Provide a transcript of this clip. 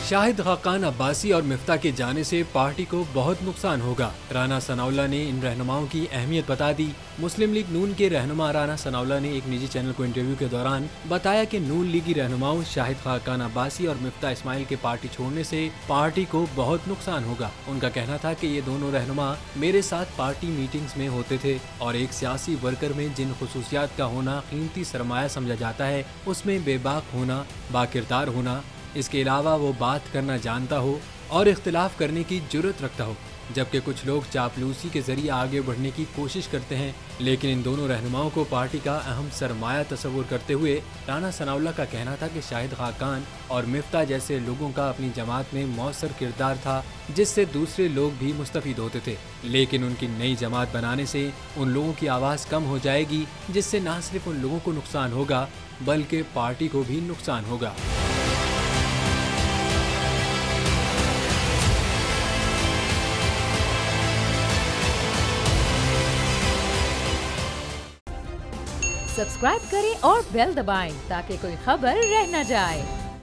शाहिद खाकान अब्बासी और मिफ्ता के जाने से पार्टी को बहुत नुकसान होगा। राना सनाउल्लाह ने इन रहनुमाओं की अहमियत बता दी। मुस्लिम लीग नून के रहनुमा राना सनाउल्लाह ने एक निजी चैनल को इंटरव्यू के दौरान बताया कि नून लीगी रहनुमाओं शाहिद खाकान अब्बासी और मिफ्ता इस्माइल के पार्टी छोड़ने से पार्टी को बहुत नुकसान होगा। उनका कहना था कि ये दोनों रहनुमा मेरे साथ पार्टी मीटिंग्स में होते थे और एक सियासी वर्कर में जिन खुसूसियात का होना कीमती सरमाया समझा जाता है, उसमें बेबाक होना, बाकिरदार होना, इसके अलावा वो बात करना जानता हो और इख्तिलाफ करने की जुर्रत रखता हो। जबकि कुछ लोग चापलूसी के जरिए आगे बढ़ने की कोशिश करते हैं, लेकिन इन दोनों रहनुमाओं को पार्टी का अहम सरमाया तस्वुर करते हुए राना सनाउल्लाह का कहना था कि शाहिद खाकान और मिफ्ता जैसे लोगों का अपनी जमात में मौसर किरदार था, जिससे दूसरे लोग भी मुस्तफीद होते थे। लेकिन उनकी नई जमात बनाने से उन लोगों की आवाज़ कम हो जाएगी, जिससे न सिर्फ उन लोगों को नुकसान होगा बल्कि पार्टी को भी नुकसान होगा। सब्सक्राइब करें और बेल दबाएं ताकि कोई खबर रह न जाए।